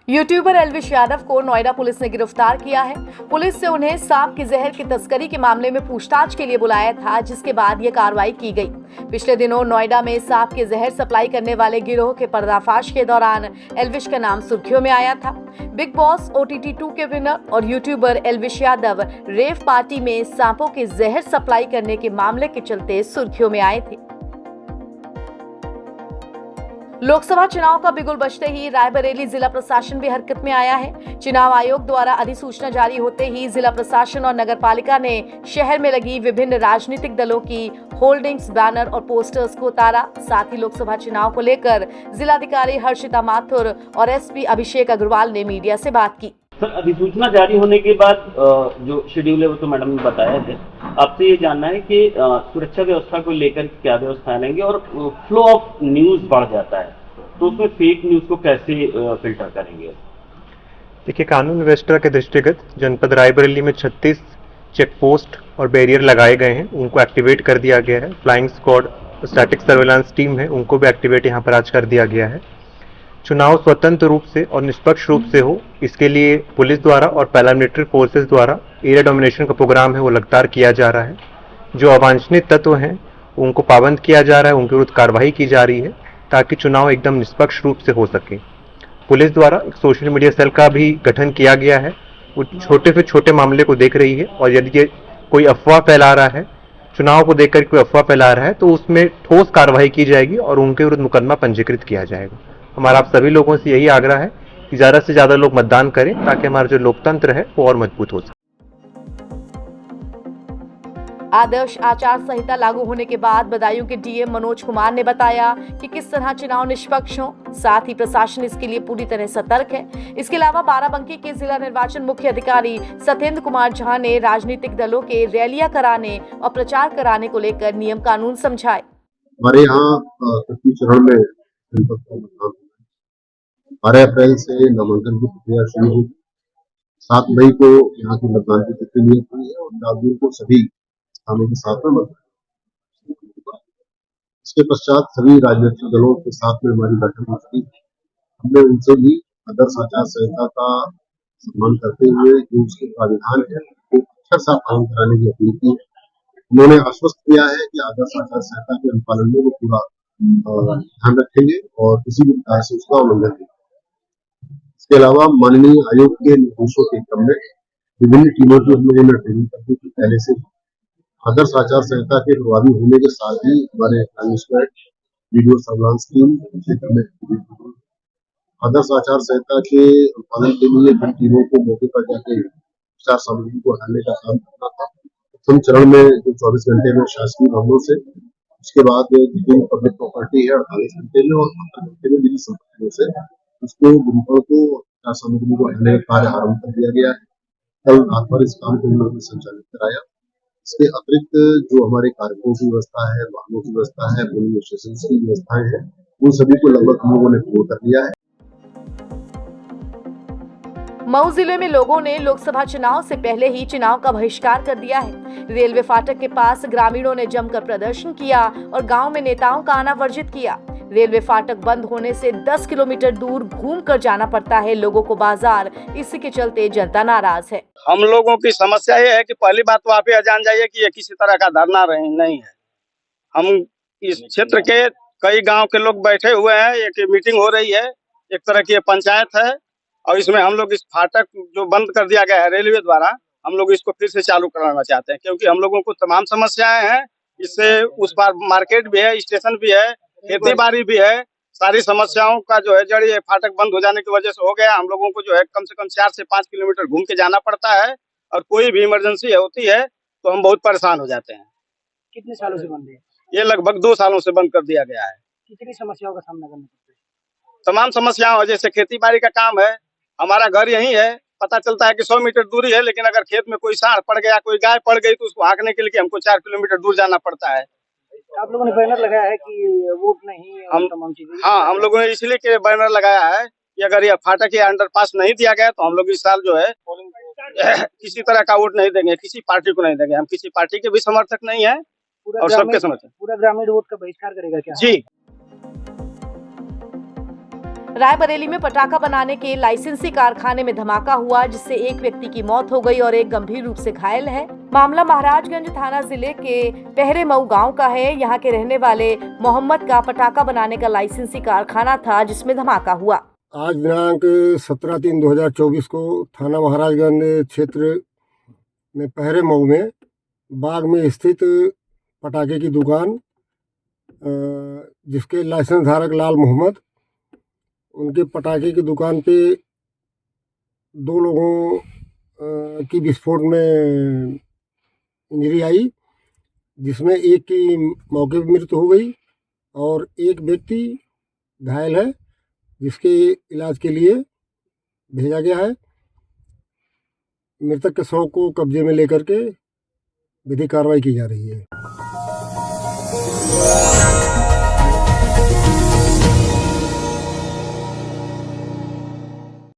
YouTuber Elvish Yadav को Noida police ने गिरफ्तार किया है। पुलिस से उन्हें सांप के जहर की तस्करी के मामले में पूछताछ के लिए बुलाया था, जिसके बाद ये कार्रवाई की गई। पिछले दिनों नोएडा में सांप के जहर सप्लाई करने वाले गिरोह के पर्दाफाश के दौरान एल्विश का नाम सुर्खियों में आया था। बिग बॉस OTT 2 के विनर और YouTuber Elvish Yadav rave party में सांपों के जहर सप्लाई करने के मामले के चलते सुर्खियों में आए थे। लोकसभा चुनाव का बिगुल बजते ही रायबरेली जिला प्रशासन भी हरकत में आया है। चुनाव आयोग द्वारा अधिसूचना जारी होते ही जिला प्रशासन और नगरपालिका ने शहर में लगी विभिन्न राजनीतिक दलों की होल्डिंग्स, बैनर और पोस्टर्स को उतारा। साथ ही लोकसभा चुनाव को लेकर जिलाधिकारी हर्षिता माथुर और SP अभिषेक अग्रवाल ने मीडिया से बात की। सर, अधिसूचना जारी होने के बाद जो शेड्यूल है वो तो मैडम ने बताया है। आपसे ये जानना है कि सुरक्षा व्यवस्था को लेकर क्या व्यवस्था रहेंगे और फ्लो ऑफ न्यूज बढ़ जाता है तो उसमें फेक न्यूज को कैसे फिल्टर करेंगे? देखिए, कानून व्यवस्था के दृष्टिगत जनपद रायबरेली में 36 चेक पोस्ट और बैरियर लगाए गए हैं, उनको एक्टिवेट कर दिया गया है। Flying squad, static surveillance team है, उनको भी एक्टिवेट यहाँ पर आज कर दिया गया है। चुनाव स्वतंत्र रूप से और निष्पक्ष रूप से हो, इसके लिए पुलिस द्वारा और पैरामिलिट्री फोर्सेस द्वारा एरिया डोमिनेशन का प्रोग्राम है वो लगातार किया जा रहा है। जो अवांछनीय तत्व हैं उनको पाबंद किया जा रहा है, उनके विरुद्ध कार्रवाई की जा रही है ताकि चुनाव एकदम निष्पक्ष रूप से हो सके। पुलिस द्वारा सोशल मीडिया सेल का भी गठन किया गया है, वो छोटे से छोटे मामले को देख रही है और यदि ये कोई अफवाह फैला रहा है, चुनाव को देखकर कोई अफवाह फैला रहा है तो उसमें ठोस कार्रवाई की जाएगी और उनके विरुद्ध मुकदमा पंजीकृत किया जाएगा। हमारा आप सभी लोगों से यही आग्रह है कि ज़्यादा से ज़्यादा लोग मतदान करें ताकि हमारा जो लोकतंत्र है वो और मजबूत हो सके। आदर्श आचार संहिता लागू होने के बाद बदायूं के DM मनोज कुमार ने बताया कि किस तरह चुनाव निष्पक्ष हो। साथ ही प्रशासन इसके लिए पूरी तरह सतर्क है। इसके अलावा बाराबंकी के जिला निर्वाचन मुख्य अधिकारी सत्येंद्र कुमार झा ने राजनीतिक दलों के रैलियां कराने और प्रचार कराने को लेकर नियम कानून समझाए। हमारे यहाँ तृतीय चरण में 12 अप्रैल से नामांकन की प्रक्रिया शुरू हुई। 7 मई को यहाँ की मतदान की तिथि नियत हुई है और 4 जून को सभी स्थानों के साथ में मतदान। इसके पश्चात सभी राजनीतिक दलों के साथ में हमारी बैठक हो चुकी है। हमने उनसे भी आदर्श आचार संहिता का सम्मान करते हुए जो उसके प्राविधान है वो अक्षर सा पालन कराने की अपील की है। उन्होंने आश्वस्त किया है कि आदर्श आचार संहिता के अनुपालन में वो पूरा ध्यान रखेंगे और किसी भी प्रकार से उसका उल्लंघन नहीं। इसके अलावा माननीय आयोग के निर्देशों के क्रम में विभिन्न टीमों की हम लोगों ने ट्रेनिंग कर दी थी पहले से। आदर्श आचार संहिता के प्रभावी होने के साथ ही हमारे वीडियो सर्विलांस टीम क्षेत्र में आदर्श आचार संहिता के पालन के लिए जिन टीमों को मौके पर जाके प्रचार सामग्री को हटाने का काम करना था, प्रथम चरण में 24 घंटे में शासकीय भवनों से, उसके बाद जितनी पब्लिक प्रॉपर्टी है 48 घंटे में और 70 घंटे में निजी संपत्तियों से उसको गुरुकुल को प्रचार सामग्री को हटाने का कार्य आरम्भ कर दिया गया है। कल रात भर इस काम को हम लोगों ने संचालित कराया। इसके अतिरिक्त जो हमारे कार्यक्रमों की व्यवस्था है, वाहनों की व्यवस्था है, पोलिंग स्टेशन की व्यवस्थाएं हैं, उन सभी को लगभग हम लोगों ने पूर्ण कर दिया है। मऊ जिले में लोगों ने लोकसभा चुनाव से पहले ही चुनाव का बहिष्कार कर दिया है। रेलवे फाटक के पास ग्रामीणों ने जमकर प्रदर्शन किया और गांव में नेताओं का आना वर्जित किया। रेलवे फाटक बंद होने से 10 किलोमीटर दूर घूमकर जाना पड़ता है लोगों को बाजार, इसी के चलते जनता नाराज है। हम लोगों की समस्या ये है कि पहली बात तो आप ये जान जाइए कि ये किसी तरह का धरना नहीं है। हम इस क्षेत्र के कई गांव के लोग बैठे हुए हैं, एक मीटिंग हो रही है, एक तरह की पंचायत है और इसमें हम लोग इस फाटक जो बंद कर दिया गया है रेलवे द्वारा, हम लोग इसको फिर से चालू कराना चाहते हैं क्योंकि हम लोगों को तमाम समस्याएं हैं। इससे उस पार मार्केट भी है, स्टेशन भी है, खेती बाड़ी भी है, सारी समस्याओं का जो है जड़ ये फाटक बंद हो जाने की वजह से हो गया। हम लोगों को जो है कम से कम 4 से 5 किलोमीटर घूम के जाना पड़ता है और कोई भी इमरजेंसी होती है तो हम बहुत परेशान हो जाते हैं। कितने सालों से बंद है? ये लगभग 2 सालों से बंद कर दिया गया है। कितनी समस्याओं का सामना करना पड़ता है? तमाम समस्याओं, जैसे खेती बाड़ी का काम है, हमारा घर यही है, पता चलता है कि 100 मीटर दूरी है, लेकिन अगर खेत में कोई सांड पड़ गया, कोई गाय पड़ गई तो उसको हाँकने के लिए हमको 4 किलोमीटर दूर जाना पड़ता है। आप लोगों ने बैनर लगाया है कि वोट नहीं हम तमाम चीजें? हाँ, हम लोगों ने इसलिए के बैनर लगाया है कि अगर ये फाटक या अंडरपास नहीं दिया गया तो हम लोग इस साल जो है किसी तरह का वोट नहीं देंगे, किसी पार्टी को नहीं देंगे। हम किसी पार्टी के भी समर्थक नहीं है और सबके समर्थक। पूरा ग्रामीण वोट का बहिष्कार करेगा क्या? जी। रायबरेली में पटाखा बनाने के लाइसेंसी कारखाने में धमाका हुआ, जिससे एक व्यक्ति की मौत हो गई और एक गंभीर रूप से घायल है। मामला महाराजगंज थाना जिले के पहरे मऊ गांव का है। यहां के रहने वाले मोहम्मद का पटाखा बनाने का लाइसेंसी कारखाना था, जिसमें धमाका हुआ। आज दिनांक 17/3/2024 को थाना महाराजगंज क्षेत्र में पहरे मऊ में बाग में स्थित पटाखे की दुकान, जिसके लाइसेंस धारक लाल मोहम्मद, उनके पटाखे की दुकान पे दो लोगों की विस्फोट में इंजरी आई, जिसमें एक की मौके पर मृत्यु हो गई और एक व्यक्ति घायल है, जिसके इलाज के लिए भेजा गया है। मृतक के शव को कब्जे में लेकर के विधिक कार्रवाई की जा रही है।